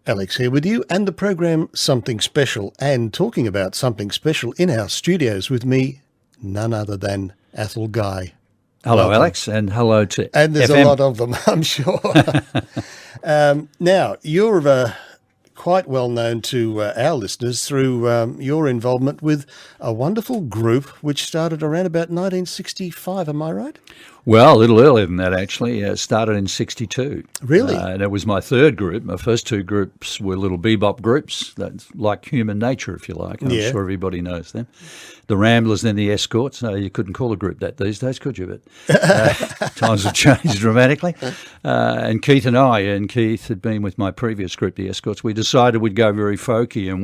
Alex here with you and the program Something Special, and talking about something special in our studios with me, none other than Athol Guy. Hello, Welcome. Alex, and hello to And there's FM. a lot of them, I'm sure. Now, you're quite well known to our listeners through your involvement with a wonderful group which started around about 1965, am I right? Well, a little earlier than that, actually. It started in 62. Really? And it was my third group. My first two groups were little bebop groups, that's like Human Nature, if you like. I'm Yeah. sure everybody knows them. The Ramblers, then the Escorts. No, you couldn't call a group that these days, could you? But times have changed dramatically. And Keith had been with my previous group, the Escorts. We decided we'd go very folky, and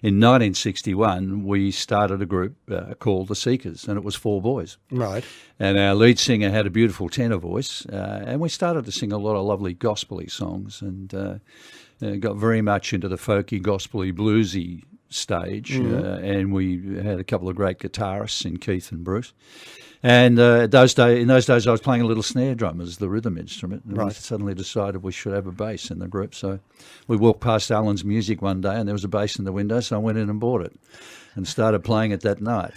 in 1961, we started a group called The Seekers, and it was four boys. Right. And our lead singer had a beautiful tenor voice, and we started to sing a lot of lovely gospel-y songs, and got very much into the folky, gospel-y, bluesy stage. And we had a couple of great guitarists in Keith and Bruce. And in those days, I was playing a little snare drum as the rhythm instrument, and we suddenly decided we should have a bass in the group. So we walked past Alan's Music one day, and there was a bass in the window, so I went in and bought it and started playing it that night.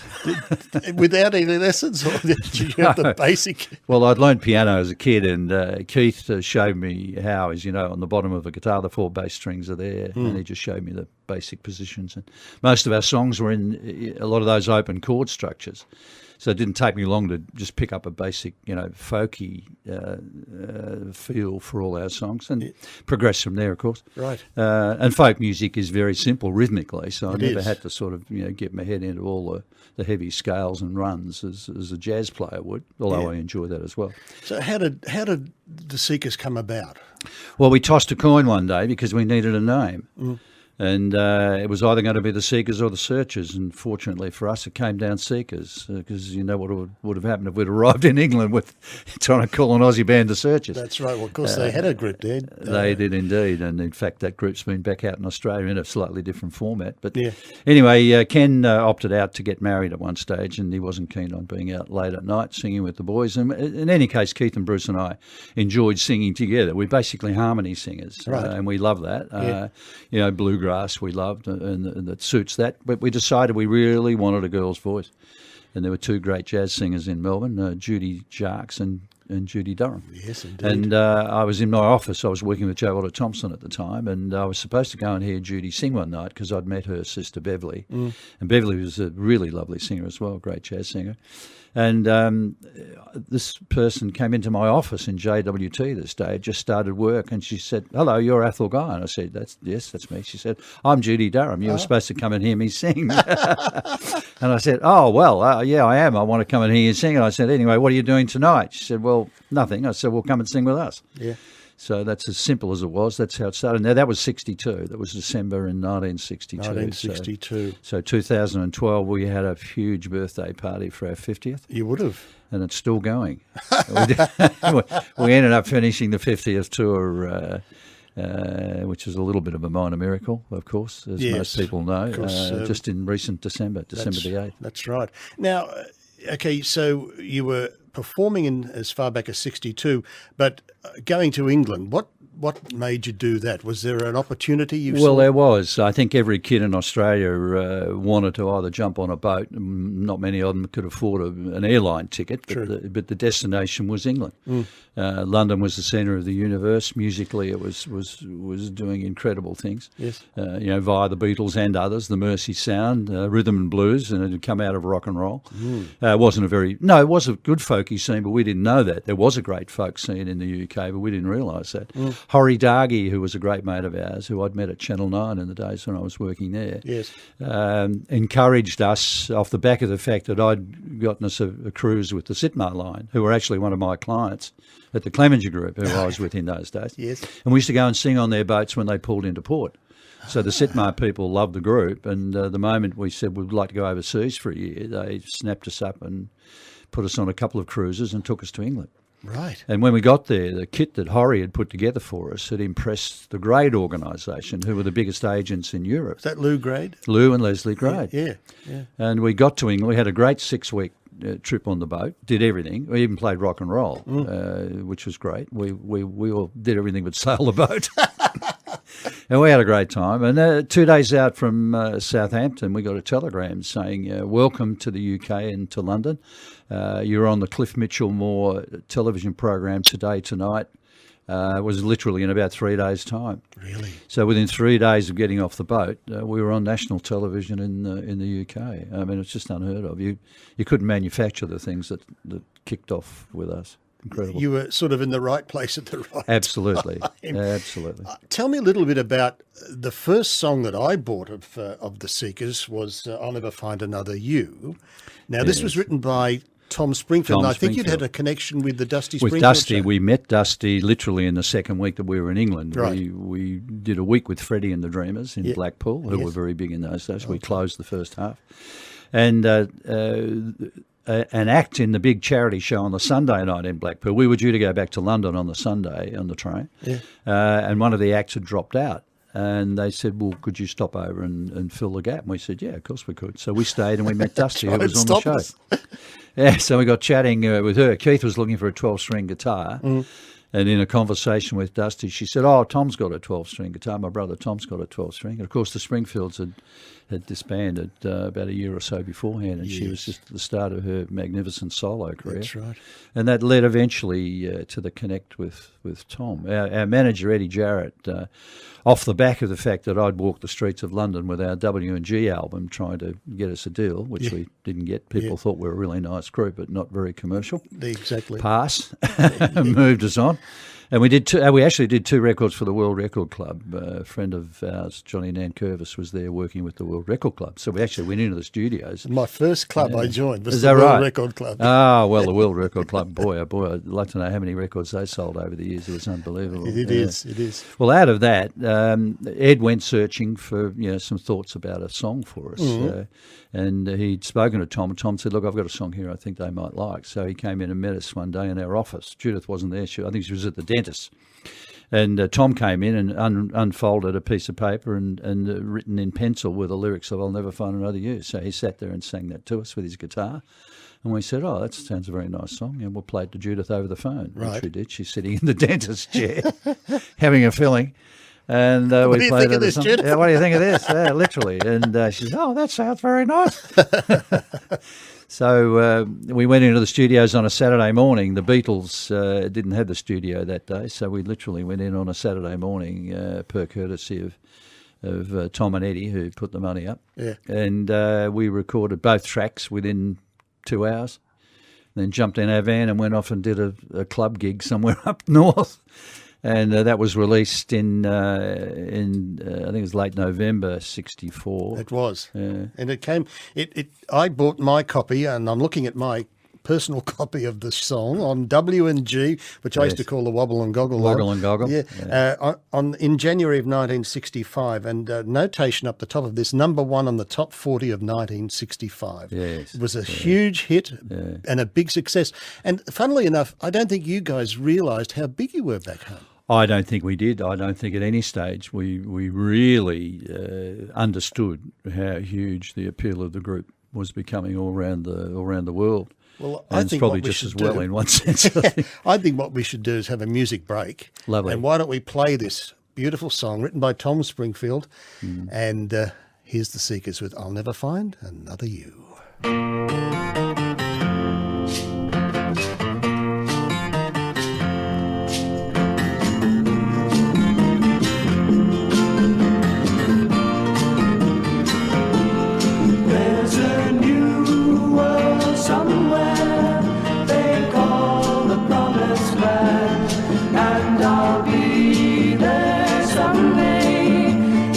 Without any lessons, or did you have the basic? Well, I'd learned piano as a kid, and Keith showed me how, as you know, on the bottom of a guitar, the four bass strings are there, and he just showed me the basic positions. And most of our songs were in a lot of those open chord structures. So it didn't take me long to just pick up a basic, folky feel for all our songs, and progress from there, of course. Right. And folk music is very simple rhythmically, so I never is. had to sort of, get my head into all the heavy scales and runs as a jazz player would, although I enjoy that as well. So how did the Seekers come about? Well, we tossed a coin one day because we needed a name. And it was either going to be the Seekers or the Searchers, and fortunately for us, it came down Seekers, because you know what would have happened if we'd arrived in England with trying to call an Aussie band the Searchers. That's right. Well, of course, they had a group there. They did indeed, and in fact, that group's been back out in Australia in a slightly different format. But Yeah. anyway, Ken opted out to get married at one stage, and he wasn't keen on being out late at night singing with the boys. And in any case, Keith and Bruce and I enjoyed singing together. We're basically harmony singers, Right. and we love that. Bluegrass we loved, and that suits that. But we decided we really wanted a girl's voice. And there were two great jazz singers in Melbourne, Judy Jarks and Judy Durham. Yes, indeed. And I was in my office. I was working with Joe Otto Thompson at the time, and I was supposed to go and hear Judy sing one night because I'd met her sister Beverly. And Beverly was a really lovely singer as well, great jazz singer. And this person came into my office in JWT this day, had just started work, and she said, "Hello, you're Athol Guy." And I said, "Yes, that's me." She said, "I'm Judy Durham. You were supposed to come and hear me sing." And I said, "Oh, well, yeah, I am. I want to come and hear you sing." And I said, "Anyway, what are you doing tonight?" She said, "Well, nothing." I said, "Well, come and sing with us." Yeah. So that's as simple as it was. That's how it started. Now, that was 62. That was December in 1962. 1962. So 2012, we had a huge birthday party for our 50th. You would have. And it's still going. We ended up finishing the 50th tour, which was a little bit of a minor miracle, of course, as most people know, just in recent December the 8th. That's right. Now, okay, so you were performing in as far back as 62, but going to England, what made you do that? Was there an opportunity you saw? Well, there was. I think every kid in Australia wanted to either jump on a boat. Not many of them could afford an airline ticket, but the destination was England. London was the centre of the universe. Musically, it was doing incredible things. Yes. Via the Beatles and others, the Mersey sound, rhythm and blues, and it had come out of rock and roll. It was a good folky scene, but we didn't know that. There was a great folk scene in the UK, but we didn't realise that. Horry Dargy, who was a great mate of ours, who I'd met at Channel 9 in the days when I was working there, encouraged us off the back of the fact that I'd gotten us a cruise with the Sitmar line, who were actually one of my clients at the Clemenger Group, who I was with in those days. Yes. And we used to go and sing on their boats when they pulled into port. So the Sitmar people loved the group, and the moment we said we'd like to go overseas for a year, they snapped us up and put us on a couple of cruises and took us to England. Right. And when we got there, the kit that Horry had put together for us had impressed the Grade organisation, who were the biggest agents in Europe. Is that Lou Grade? Lou and Leslie Grade. Yeah. And we got to England. We had a great 6-week trip on the boat, did everything. We even played rock and roll, which was great. We all did everything but sail the boat. And we had a great time. And 2 days out from Southampton, we got a telegram saying, welcome to the UK and to London. You're on the Cliff Mitchell Moore television program Today Tonight. It was literally in about 3 days' time. Really? So within 3 days of getting off the boat, we were on national television in the UK. I mean, it's just unheard of. You couldn't manufacture the things that kicked off with us. Incredible. You were sort of in the right place at the right Absolutely. time. Absolutely. Tell me a little bit about the first song that I bought of the Seekers was I'll Never Find Another You. Now, this was written by Tom Springfield, and I think you'd had a connection with the Dusty Springfield With Dusty, show. we met Dusty literally in the second week that we were in England. Right. We did a week with Freddie and the Dreamers in Blackpool, who were very big in those days. We closed the first half. And an act in the big charity show on the Sunday night in Blackpool. We were due to go back to London on the Sunday on the train, and one of the acts had dropped out. And they said, well, could you stop over and fill the gap? And we said, yeah, of course we could. So we stayed and we met Dusty, who was on the show. Yeah, so we got chatting with her. Keith was looking for a 12-string guitar. And in a conversation with Dusty, she said, oh, Tom's got a 12-string guitar. My brother Tom's got a 12-string. And, of course, the Springfields had disbanded about a year or so beforehand, and she was just at the start of her magnificent solo career. That's right. And that led eventually to the connect with Tom. Our manager, Eddie Jarrett, off the back of the fact that I'd walked the streets of London with our W&G album trying to get us a deal, which we didn't get. People thought we were a really nice group, but not very commercial. Exactly. Pass. Moved us on. And we actually did 2 records for the World Record Club. A friend of ours, Johnny Nankervis, was there working with the World Record Club. So we actually went into the studios. My first club I joined was Is the that World right? Record Club. Ah, well, the World Record Club, boy, oh boy, I'd like to know how many records they sold over the years. It was unbelievable. It is. Well, out of that, Ed went searching for some thoughts about a song for us. And he'd spoken to Tom, and Tom said, look, I've got a song here I think they might like. So he came in and met us one day in our office. Judith wasn't there. I think she was at the dentist. And Tom came in and unfolded a piece of paper and written in pencil with the lyrics of I'll Never Find Another You. So he sat there and sang that to us with his guitar. And we said, oh, that sounds a very nice song. And we'll play it to Judith over the phone, which we did. She's sitting in the dentist's chair having a filling. And what we do you played think of this, Judith? Yeah, what do you think of this? Yeah, literally. And she said, oh, that sounds very nice. So we went into the studios on a Saturday morning. The Beatles didn't have the studio that day, so we literally went in on a Saturday morning per courtesy of Tom and Eddie, who put the money up. Yeah. And we recorded both tracks within 2 hours. Then jumped in our van and went off and did a club gig somewhere up north. And that was released in I think it was late November '64. It was, and it came. I bought my copy, and I'm looking at my personal copy of the song on W&G, which I used to call the Wobble and Goggle. Woggle and Goggle. Yeah. In January of 1965, and notation up the top of this, number 1 on the top 40 of 1965. Yes. It was a huge hit and a big success. And funnily enough, I don't think you guys realised how big you were back home. I don't think we did. I don't think at any stage we really understood how huge the appeal of the group was becoming all around the world. Well, and I it's think probably what we just as should well do, in one sense. I think what we should do is have a music break. Lovely. And why don't we play this beautiful song written by Tom Springfield? And here's the Seekers with I'll Never Find Another You.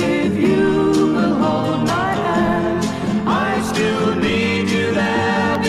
If you will hold my hand, I still need you there.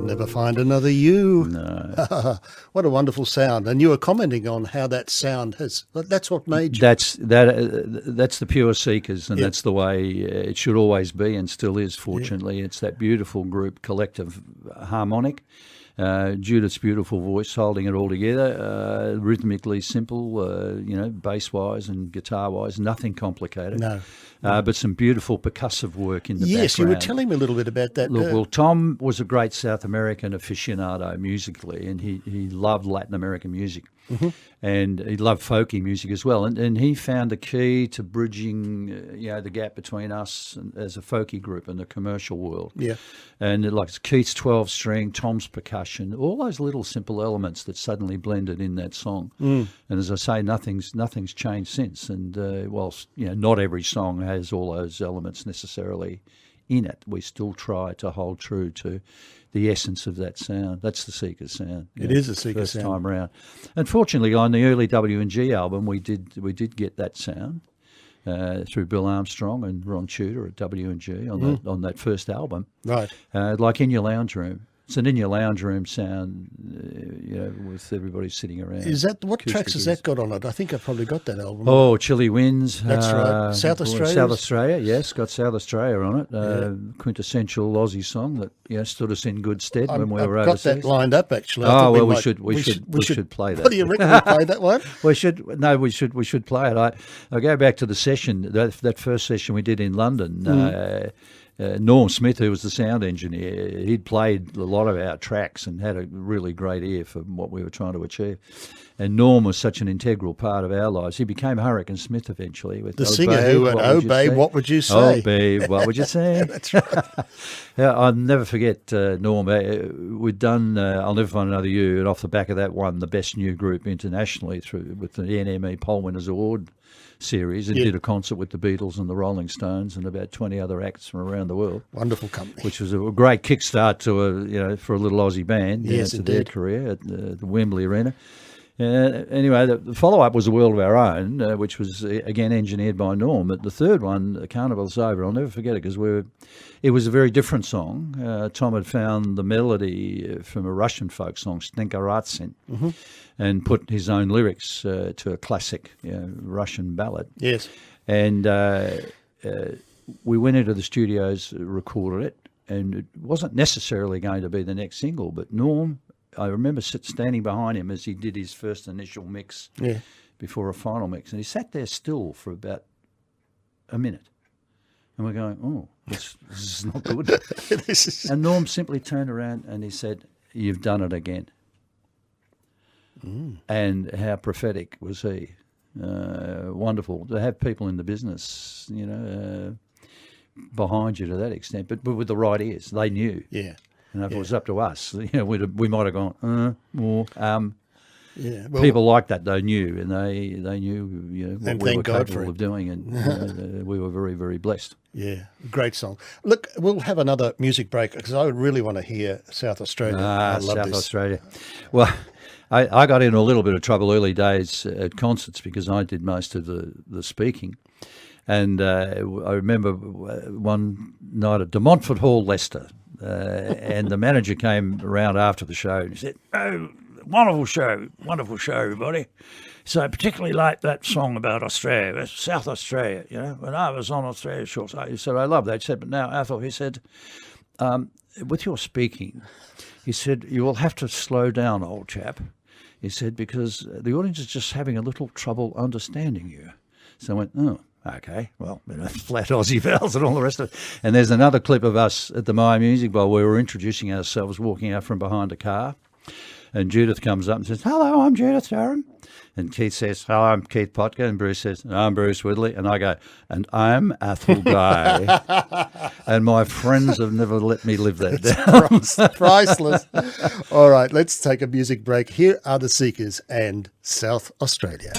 never find another you. No. What a wonderful sound. And you were commenting on how that sound has, that's what made you. That's the pure Seekers, and that's the way it should always be, and still is, fortunately. It's that beautiful group, collective harmonic. Judith's beautiful voice holding it all together, rhythmically simple, bass-wise and guitar-wise, nothing complicated. No. But some beautiful percussive work in the background. Yes, you were telling me a little bit about that. Look, well, Tom was a great South American aficionado musically, and he loved Latin American music. Mm-hmm. And he loved folky music as well. And he found the key to bridging, the gap between us and, as a folky group and the commercial world. Yeah. And like Keith's 12-string, Tom's percussion, all those little simple elements that suddenly blended in that song. Mm. And as I say, nothing's changed since. And whilst not every song has all those elements necessarily in it, we still try to hold true to the essence of that sound. That's the Seekers sound. It is a Seekers sound. First time around. Unfortunately, on the early W&G album, we did get that sound through Bill Armstrong and Ron Tudor at W&G on that first album. Right. Like In Your Lounge Room. It's an In Your Lounge Room sound, with everybody sitting around. Is that what tracks has that got on it? I think I've probably got that album. Oh, Chilly Winds. That's right. South Australia. South Australia, yes, got South Australia on it. Quintessential Aussie song that stood us in good stead when we were overseas. I've got that lined up actually. We should play that. What do you reckon? We play that one? We should play it. I go back to the session, that first session we did in London. Norm Smith, who was the sound engineer, he'd played a lot of our tracks and had a really great ear for what we were trying to achieve. And Norm was such an integral part of our lives. He became Hurricane Smith eventually. With the singer who went, "Oh, babe, what would you say?" Oh, babe, what would you say? That's right. I'll never forget Norm. We'd done I'll Never Find Another You, and off the back of that won the Best New Group internationally with the NME Poll Winners Award series, and did a concert with the Beatles and the Rolling Stones and about 20 other acts from around the world. Wonderful company. Which was a great kickstart to for a little Aussie band to their career at the Wembley Arena. Anyway, the follow-up was A World of Our Own, which was, again, engineered by Norm. But the third one, Carnival's Over, I'll never forget it because it was a very different song. Tom had found the melody from a Russian folk song, Stenkaratsin, and put his own lyrics to a classic Russian ballad. Yes. And we went into the studios, recorded it, and it wasn't necessarily going to be the next single, but Norm... I remember standing behind him as he did his first initial mix before a final mix, and he sat there still for about a minute. And we're going, oh, this is not good. And Norm simply turned around and he said, "You've done it again." Mm. And how prophetic was he? Wonderful to have people in the business, behind you to that extent, but with the right ears. They knew. Yeah. And if it was up to us, we might have gone, more. Well, people like that, they knew, and they knew what we were capable of doing, and we were very, very blessed. Yeah, great song. Look, we'll have another music break because I really want to hear South Australia. I love South Australia. Well, I got into a little bit of trouble early days at concerts because I did most of the speaking. And I remember one night at De Montfort Hall, Leicester, and the manager came around after the show and he said, "Oh, wonderful show, everybody. So I particularly like that song about Australia, South Australia, when I was on Australia short." He said, "I love that." He said, "But now, Athol," he said, "with your speaking," he said, "you will have to slow down, old chap." He said, "because the audience is just having a little trouble understanding you." So I went, "Oh. Okay, well, flat Aussie vowels and all the rest of it." And there's another clip of us at the Myer Music Bowl where we were introducing ourselves, walking out from behind a car. And Judith comes up and says, "Hello, I'm Judith Durham." And Keith says, "Hello, I'm Keith Potka." And Bruce says, "I'm Bruce Woodley." And I go, "And I'm Athol Guy." And my friends have never let me live that down. Priceless. All right, let's take a music break. Here are the Seekers and South Australia.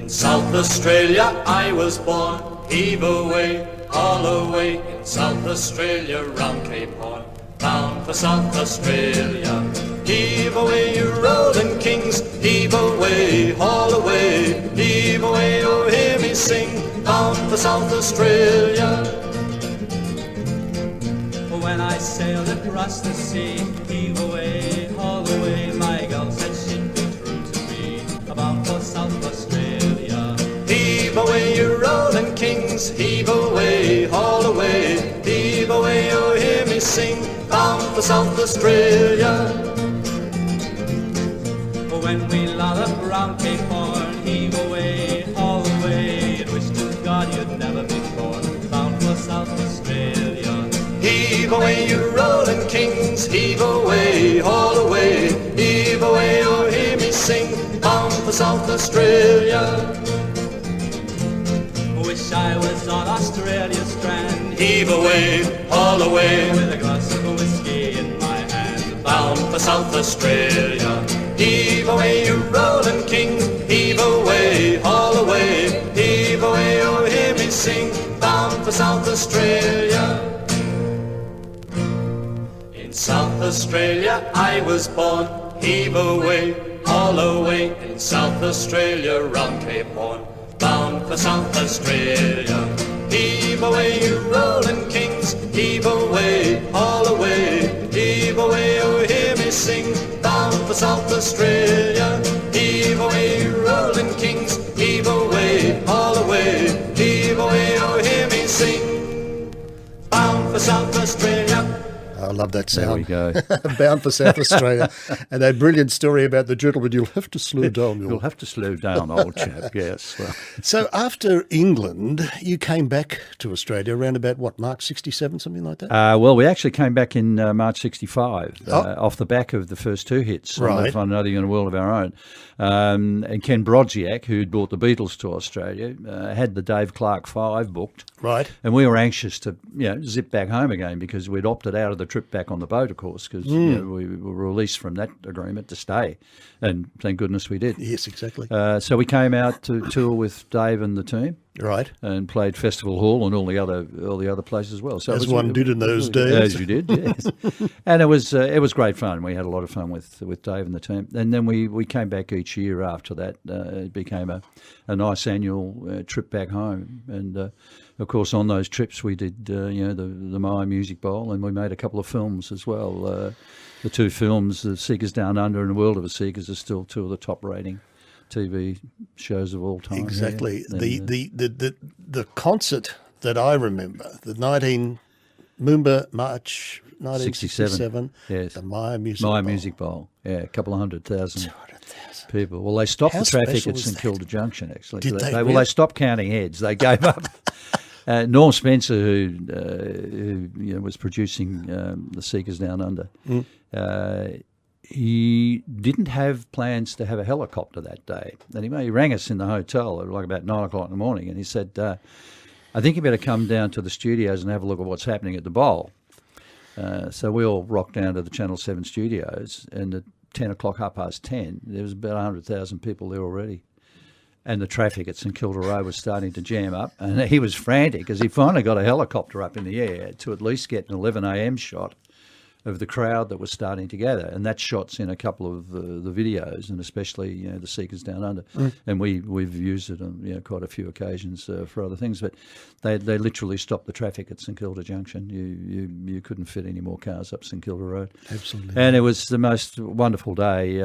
South Australia I was born, heave away, all away, in South Australia round Cape Horn, bound for South Australia. Heave away, you rolling kings, heave away, haul away, heave away, oh hear me sing, bound for South Australia. When I sailed across the sea, heave away, haul away, my girl said she'd be true to me, bound for South Australia. Heave away, you rolling kings, heave away, haul away, heave away, oh hear me sing, bound for South Australia. When we lollop round Cape Horn, heave away, haul away, you'd wish to God you'd never been born, bound for South Australia. Heave away, you rolling kings, heave away, haul away, heave away, oh hear me sing, bound for South Australia. Wish I was on Australia's strand, Heave away, haul away, with a glass of whiskey in my hand, bound for South Australia. Heave away, you rolling king, heave away, haul away, heave away, oh hear me sing, bound for South Australia. In South Australia I was born, heave away, haul away, in South Australia round Cape Horn, bound for South Australia. Heave away, you rolling kings, heave away, haul away, heave away, oh hear me sing, bound for South Australia. Heave away, you rolling kings, heave away, haul away, heave away, oh hear me sing, bound for South Australia. I love that sound. There we go. Bound for South Australia. And that brilliant story about the gentleman, you'll have to slow down. You'll have to slow down, old chap, yes. Well, So after England, you came back to Australia around about, what, March 67, something like that? well, we actually came back in March 65 off the back of the first two hits Right. on Nothing in a World of Our Own. And Ken Brodziak, who'd brought the Beatles to Australia, had the Dave Clark 5 booked. Right. And we were anxious to, zip back home again because we'd opted out of the trip back on the boat, of course, because we were released from that agreement to stay. And thank goodness we did. Yes, exactly. So we came out to tour with Dave and the team Right. and played Festival Hall and all the other places as well. So As one did in those days. As you did, yes. And it was great fun. We had a lot of fun with Dave and the team. And then we came back each year after that. It became a nice annual trip back home. And of course, on those trips we did the Maya Music Bowl, and we made a couple of films as well. The two films, The Seekers Down Under and The World of the Seekers, are still two of the top rating TV shows of all time. Exactly. Yeah. And, The concert that I remember, the March 1967, yes. the Maya Music Maya Bowl. Music Bowl, yeah, a couple of 100,000 200,000. people. Well, they stopped How the traffic special at was St that? Kilda Junction, actually. Did they Well, really? they stopped counting heads. They gave up. Norm Spencer, who was producing The Seekers Down Under, he didn't have plans to have a helicopter that day. Anyway, he rang us in the hotel at like about 9 o'clock in the morning, and he said, I think you better come down to the studios and have a look at what's happening at the bowl. So we all rocked down to the Channel 7 studios, and at 10 o'clock, 10:30, there was about 100,000 people there already. And the traffic at St Kilda Road was starting to jam up, and he was frantic because he finally got a helicopter up in the air to at least get an 11 a.m. shot of the crowd that was starting to gather, and that shot's in a couple of the videos, and especially The Seekers Down Under, and we've used it on quite a few occasions for other things. But they literally stopped the traffic at St Kilda Junction. You couldn't fit any more cars up St Kilda Road. Absolutely. And it was the most wonderful day.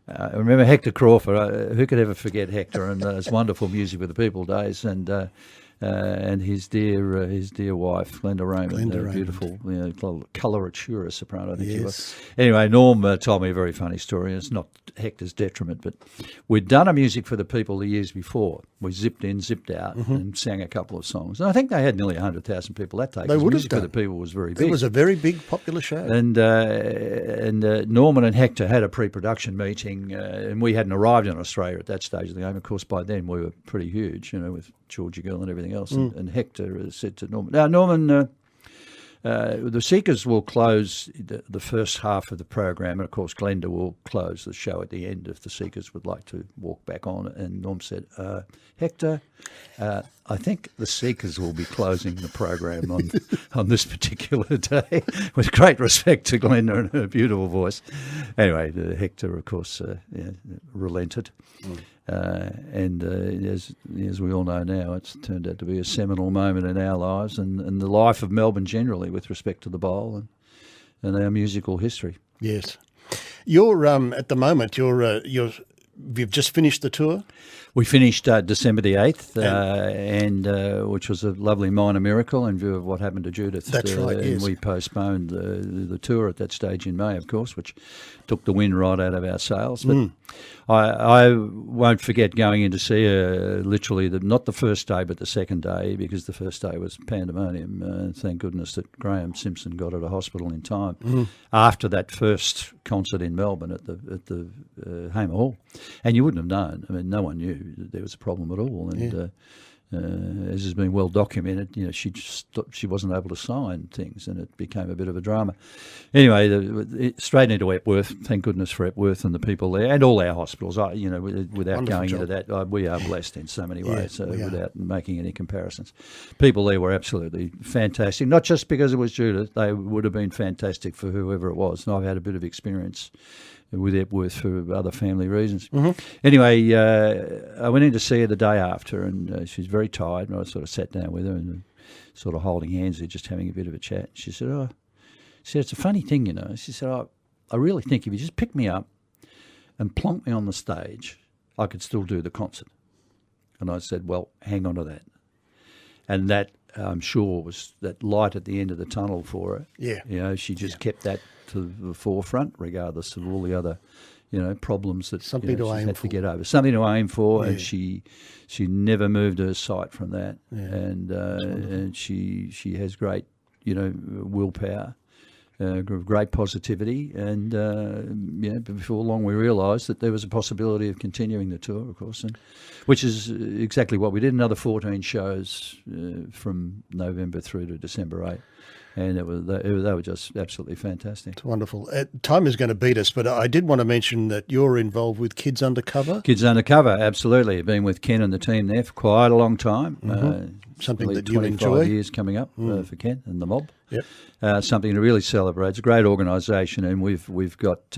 I remember Hector Crawford. Who could ever forget Hector and his wonderful Music with the People days, and his dear wife, Glenda Raymond, a beautiful, coloratura soprano, I think she was. Anyway, Norm told me a very funny story. It's not Hector's detriment, but we'd done a Music for the People the years before. We zipped in, zipped out, and sang a couple of songs. And I think they had nearly 100,000 people that day. They would have Music done. for the People was very big. It was a very big, popular show. And Norman and Hector had a pre-production meeting, and we hadn't arrived in Australia at that stage of the game. Of course, by then we were pretty huge, with Georgia Girl and everything else. And Hector said to Norman, "Now, Norman, the Seekers will close the first half of the program, and of course Glenda will close the show at the end if the Seekers would like to walk back on." And Norm said, "Hector, I think the Seekers will be closing the program on this particular day," with great respect to Glenda and her beautiful voice. Anyway, Hector, of course, relented. And as we all know now, it's turned out to be a seminal moment in our lives and the life of Melbourne generally with respect to the bowl and our musical history. Yes. You're at the moment. You've just finished the tour. We finished December the 8th, and which was a lovely minor miracle in view of what happened to Judith. That's right, yes. And we postponed the tour at that stage in May, of course, which took the wind right out of our sails. But I won't forget going in to see her literally, not the first day, but the second day, because the first day was pandemonium. Thank goodness that Graham Simpson got her to hospital in time after that first concert in Melbourne at the Hamer Hall. And you wouldn't have known. I mean, no one knew that there was a problem at all. And as has been well documented, she wasn't able to sign things, and it became a bit of a drama. Anyway, straight into Epworth. Thank goodness for Epworth and the people there, and all our hospitals. Without Wonderful going job. into that, we are blessed in so many ways. we are. Without making any comparisons, people there were absolutely fantastic. Not just because it was Judith; they would have been fantastic for whoever it was. And I've had a bit of experience with Epworth for other family reasons. Anyway, I went in to see her the day after, and she's very tired. And I sort of sat down with her and sort of holding hands there, just having a bit of a chat. She said, it's a funny thing, She said, I really think if you just pick me up and plonk me on the stage, I could still do the concert. And I said, well, hang on to that. And that, I'm sure, was that light at the end of the tunnel for her. Yeah. She just kept that to the forefront, regardless of all the other, problems that Something to she's aim had for. to get over. Something to aim for, Yeah. and she never moved her sight from that. Yeah. And she has great, willpower. Great positivity, and before long we realised that there was a possibility of continuing the tour, of course, which is exactly what we did. Another 14 shows from November through to December 8, and they were just absolutely fantastic. It's wonderful. Time is going to beat us, but I did want to mention that you're involved with Kids Undercover. Kids Undercover, absolutely. I've been with Ken and the team there for quite a long time. Something that you 25 enjoy. years coming up for Ken and the mob. Yep. Something to really celebrate. It's a great organisation, and we've got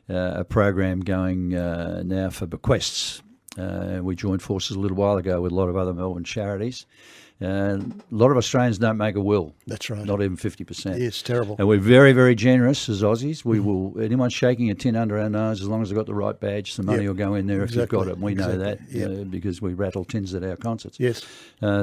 a program going now for bequests. We joined forces a little while ago with a lot of other Melbourne charities. A lot of Australians don't make a will. That's right. Not even 50%. Yeah, it's terrible. And we're very, very generous as Aussies. We will, anyone shaking a tin under our nose, as long as they've got the right badge, the money will go in there if you've got it. And we know that because we rattle tins at our concerts. Yes.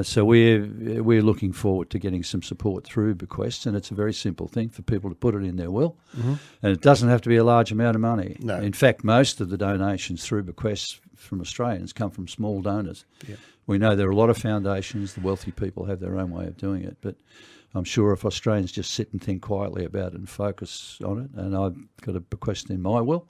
So we're looking forward to getting some support through bequests, and it's a very simple thing for people to put it in their will. And it doesn't have to be a large amount of money. No. In fact, most of the donations through bequests from Australians come from small donors. Yeah. We know there are a lot of foundations, the wealthy people have their own way of doing it, but I'm sure if Australians just sit and think quietly about it and focus on it, and I've got a bequest in my will,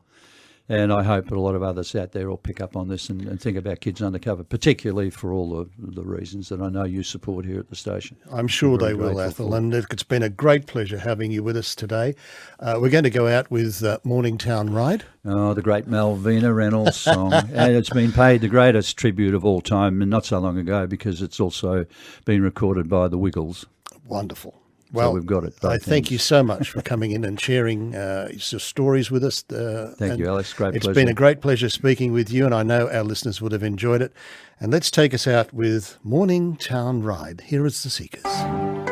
and I hope that a lot of others out there will pick up on this and think about Kids Undercover, particularly for all the reasons that I know you support here at the station. I'm sure they Very will, grateful Athol, for it. and it's been a great pleasure having you with us today. We're going to go out with Morningtown Ride. Oh, the great Malvina Reynolds song. And it's been paid the greatest tribute of all time, and not so long ago, because it's also been recorded by the Wiggles. Wonderful. Well, so we've got it. I thank you so much for coming in and sharing your stories with us. Thank you, Alex. Great pleasure. It's been a great pleasure speaking with you, and I know our listeners would have enjoyed it. And let's take us out with Morningtown Ride. Here is the Seekers.